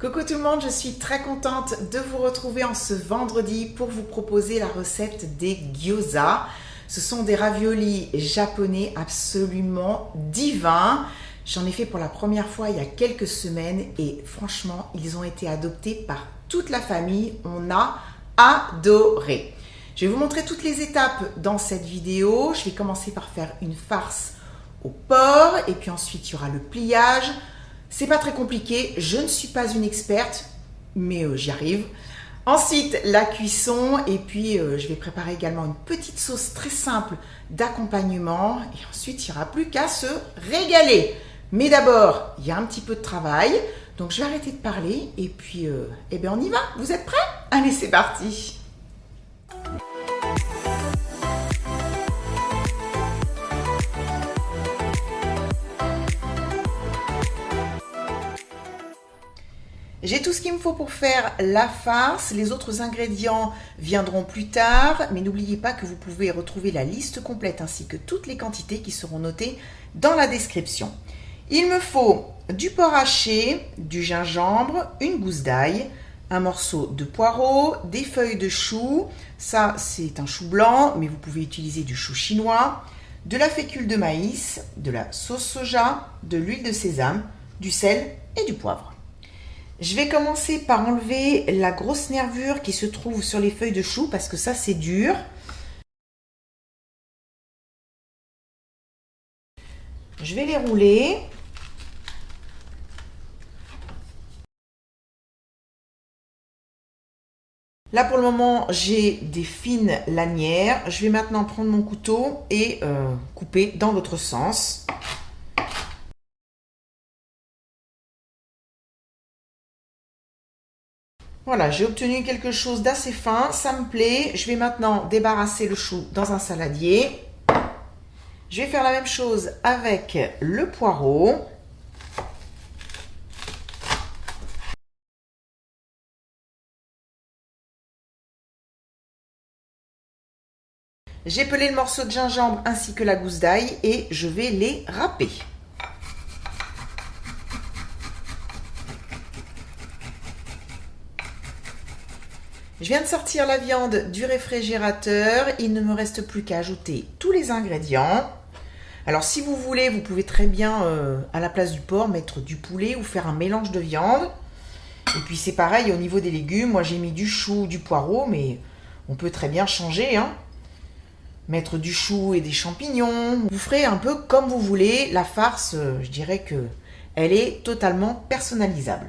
Coucou tout le monde, je suis très contente de vous retrouver en ce vendredi pour vous proposer la recette des gyoza. Ce sont des raviolis japonais absolument divins. J'en ai fait pour la première fois il y a quelques semaines et franchement, ils ont été adoptés par toute la famille. On a adoré. Je vais vous montrer toutes les étapes dans cette vidéo. Je vais commencer par faire une farce au porc et puis ensuite il y aura le pliage. C'est pas très compliqué, je ne suis pas une experte, mais j'y arrive. Ensuite, la cuisson et puis je vais préparer également une petite sauce très simple d'accompagnement. Et ensuite, il n'y aura plus qu'à se régaler. Mais d'abord, il y a un petit peu de travail. Donc, je vais arrêter de parler et puis eh bien, on y va. Vous êtes prêts? Allez, c'est parti! J'ai tout ce qu'il me faut pour faire la farce. Les autres ingrédients viendront plus tard, mais n'oubliez pas que vous pouvez retrouver la liste complète ainsi que toutes les quantités qui seront notées dans la description. Il me faut du porc haché, du gingembre, une gousse d'ail, un morceau de poireau, des feuilles de chou, ça c'est un chou blanc, mais vous pouvez utiliser du chou chinois, de la fécule de maïs, de la sauce soja, de l'huile de sésame, du sel et du poivre. Je vais commencer par enlever la grosse nervure qui se trouve sur les feuilles de chou parce que ça c'est dur. Je vais les rouler. Là pour le moment j'ai des fines lanières. Je vais maintenant prendre mon couteau et couper dans l'autre sens. Voilà, j'ai obtenu quelque chose d'assez fin, ça me plaît. Je vais maintenant débarrasser le chou dans un saladier. Je vais faire la même chose avec le poireau. J'ai pelé le morceau de gingembre ainsi que la gousse d'ail et je vais les râper. Je viens de sortir la viande du réfrigérateur. Il ne me reste plus qu'à ajouter tous les ingrédients. Alors si vous voulez, vous pouvez très bien à la place du porc mettre du poulet ou faire un mélange de viande. Et puis c'est pareil au niveau des légumes. Moi j'ai mis du chou, du poireau, mais on peut très bien changer. Mettre du chou et des champignons. Vous ferez un peu comme vous voulez. La farce, je dirais que elle est totalement personnalisable.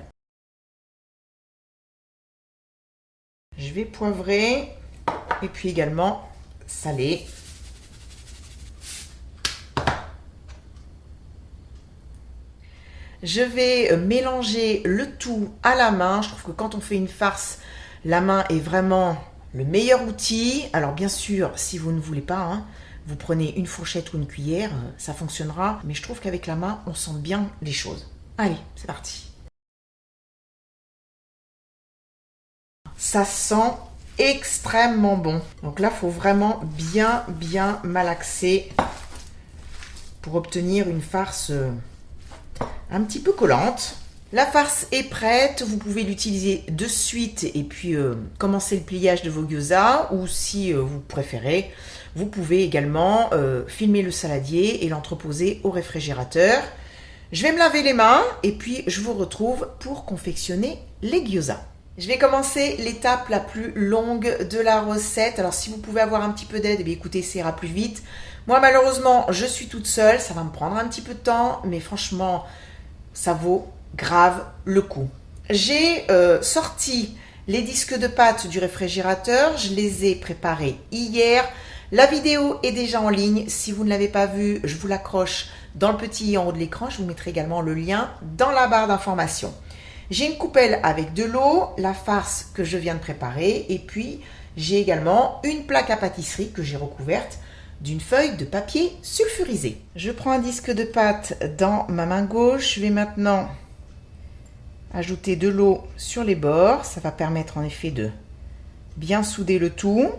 Je vais poivrer et puis également saler. Je vais mélanger le tout à la main. Je trouve que quand on fait une farce, la main est vraiment le meilleur outil. Alors bien sûr, si vous ne voulez pas, vous prenez une fourchette ou une cuillère, ça fonctionnera. Mais je trouve qu'avec la main, on sent bien les choses. Allez, c'est parti. Ça sent extrêmement bon. Donc là, il faut vraiment bien malaxer pour obtenir une farce un petit peu collante. La farce est prête. Vous pouvez l'utiliser de suite et puis commencer le pliage de vos gyoza. Ou si vous préférez, vous pouvez également filmer le saladier et l'entreposer au réfrigérateur. Je vais me laver les mains et puis je vous retrouve pour confectionner les gyoza. Je vais commencer l'étape la plus longue de la recette. Alors si vous pouvez avoir un petit peu d'aide, eh bien, écoutez, ça ira plus vite. Moi malheureusement, je suis toute seule. Ça va me prendre un petit peu de temps, mais franchement, ça vaut grave le coup. J'ai sorti les disques de pâte du réfrigérateur. Je les ai préparés hier. La vidéo est déjà en ligne. Si vous ne l'avez pas vue, je vous l'accroche dans le petit i en haut de l'écran. Je vous mettrai également le lien dans la barre d'informations. J'ai une coupelle avec de l'eau, la farce que je viens de préparer et puis j'ai également une plaque à pâtisserie que j'ai recouverte d'une feuille de papier sulfurisé. Je prends un disque de pâte dans ma main gauche. Je vais maintenant ajouter de l'eau sur les bords. Ça va permettre en effet de bien souder le tout.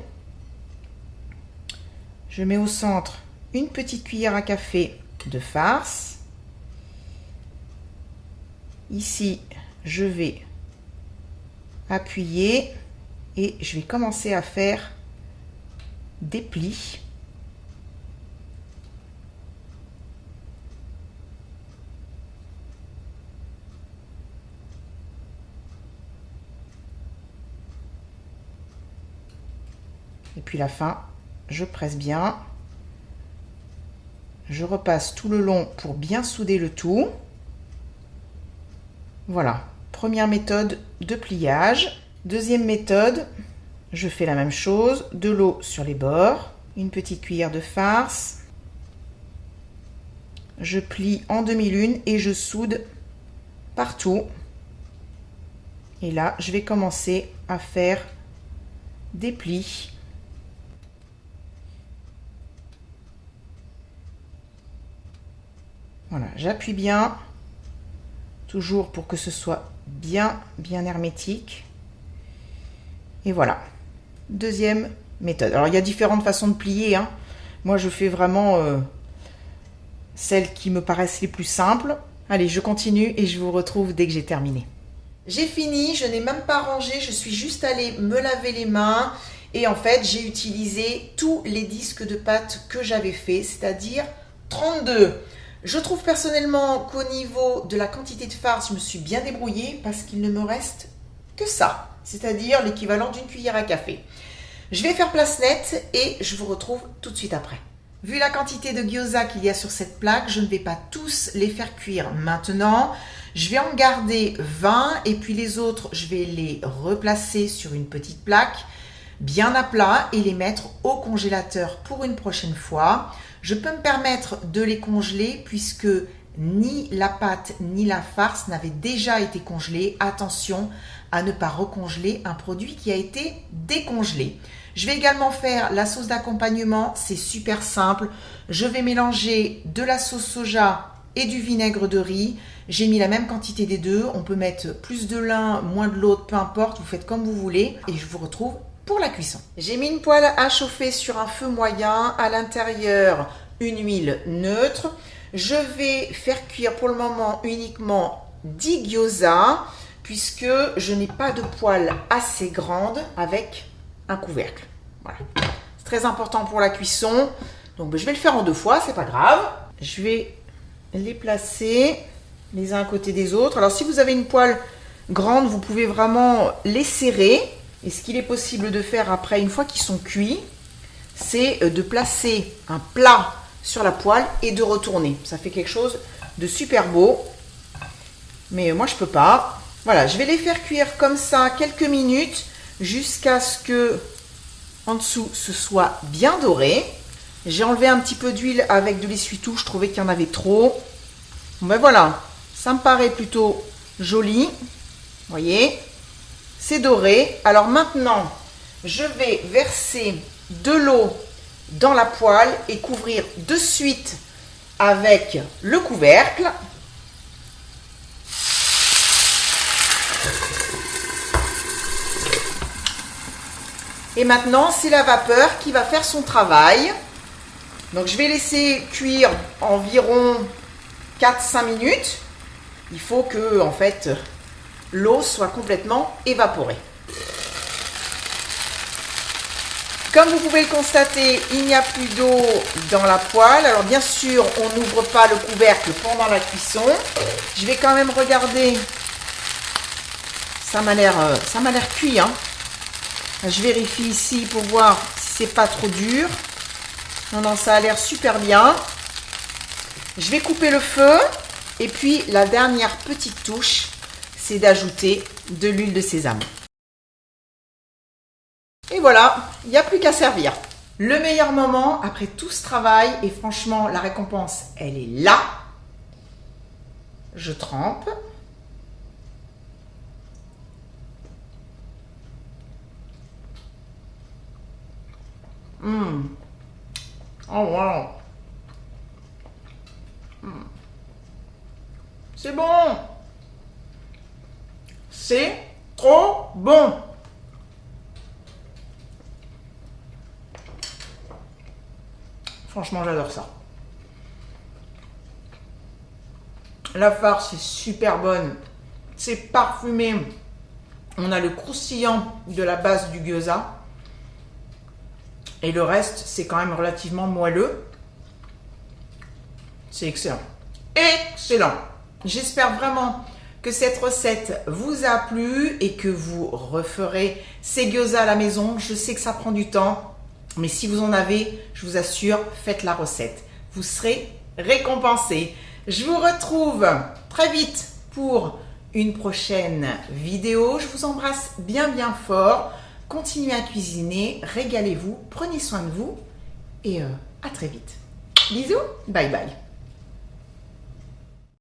Je mets au centre une petite cuillère à café de farce. Ici, je vais appuyer et je vais commencer à faire des plis. Et puis la fin, je presse bien. Je repasse tout le long pour bien souder le tout. Voilà, première méthode de pliage. Deuxième méthode, je fais la même chose, de l'eau sur les bords, une petite cuillère de farce. Je plie en demi-lune et je soude partout. Et là, je vais commencer à faire des plis. Voilà, j'appuie bien, toujours pour que ce soit bien hermétique. Et voilà, deuxième méthode. Alors, il y a différentes façons de plier, hein. Moi, je fais vraiment celles qui me paraissent les plus simples. Allez, je continue et je vous retrouve dès que j'ai terminé. J'ai fini, je n'ai même pas rangé, je suis juste allée me laver les mains. Et en fait, j'ai utilisé tous les disques de pâte que j'avais fait, c'est-à-dire 32. Je trouve personnellement qu'au niveau de la quantité de farce, je me suis bien débrouillée parce qu'il ne me reste que ça, c'est-à-dire l'équivalent d'une cuillère à café. Je vais faire place nette et je vous retrouve tout de suite après. Vu la quantité de gyoza qu'il y a sur cette plaque, je ne vais pas tous les faire cuire maintenant. Je vais en garder 20 et puis les autres, je vais les replacer sur une petite plaque bien à plat et les mettre au congélateur pour une prochaine fois. Je peux me permettre de les congeler puisque ni la pâte ni la farce n'avaient déjà été congelées. Attention à ne pas recongeler un produit qui a été décongelé. Je vais également faire la sauce d'accompagnement, c'est super simple. Je vais mélanger de la sauce soja et du vinaigre de riz. J'ai mis la même quantité des deux. On peut mettre plus de l'un, moins de l'autre, peu importe, vous faites comme vous voulez. Et je vous retrouve pour la cuisson. J'ai mis une poêle à chauffer sur un feu moyen, à l'intérieur une huile neutre. Je vais faire cuire pour le moment uniquement 10 gyoza puisque je n'ai pas de poêle assez grande avec un couvercle. Voilà. C'est très important pour la cuisson. Donc je vais le faire en 2 fois, c'est pas grave. Je vais les placer les uns à côté des autres. Alors si vous avez une poêle grande, vous pouvez vraiment les serrer. Et ce qu'il est possible de faire après, une fois qu'ils sont cuits, c'est de placer un plat sur la poêle et de retourner. Ça fait quelque chose de super beau. Mais moi, je ne peux pas. Voilà, je vais les faire cuire comme ça quelques minutes jusqu'à ce que en dessous, ce soit bien doré. J'ai enlevé un petit peu d'huile avec de l'essuie-tout. Je trouvais qu'il y en avait trop. Bon, ben voilà, ça me paraît plutôt joli. Vous voyez ? C'est doré. Alors maintenant, je vais verser de l'eau dans la poêle et couvrir de suite avec le couvercle. Et maintenant, c'est la vapeur qui va faire son travail. Donc, je vais laisser cuire environ 4-5 minutes. Il faut que, en fait, l'eau soit complètement évaporée. Comme vous pouvez le constater, il n'y a plus d'eau dans la poêle. Alors bien sûr, on n'ouvre pas le couvercle pendant la cuisson. Je vais quand même regarder. Ça m'a l'air cuit, hein. Je vérifie ici pour voir si c'est pas trop dur. Non, ça a l'air super bien. Je vais couper le feu. Et puis, la dernière petite touche, c'est d'ajouter de l'huile de sésame. Et voilà, il n'y a plus qu'à servir. Le meilleur moment après tout ce travail, et franchement, la récompense, elle est là. Je trempe. Oh wow. C'est bon. C'est trop bon. Franchement, j'adore ça. La farce est super bonne. C'est parfumé On a le croustillant de la base du gyoza. Et le reste, c'est quand même relativement moelleux. C'est excellent. Excellent! J'espère vraiment que cette recette vous a plu et que vous referez ces gyoza à la maison. Je sais que ça prend du temps, mais si vous en avez, je vous assure, faites la recette. Vous serez récompensé. Je vous retrouve très vite pour une prochaine vidéo. Je vous embrasse bien bien fort. Continuez à cuisiner, régalez-vous, prenez soin de vous et à très vite. Bisous, bye bye.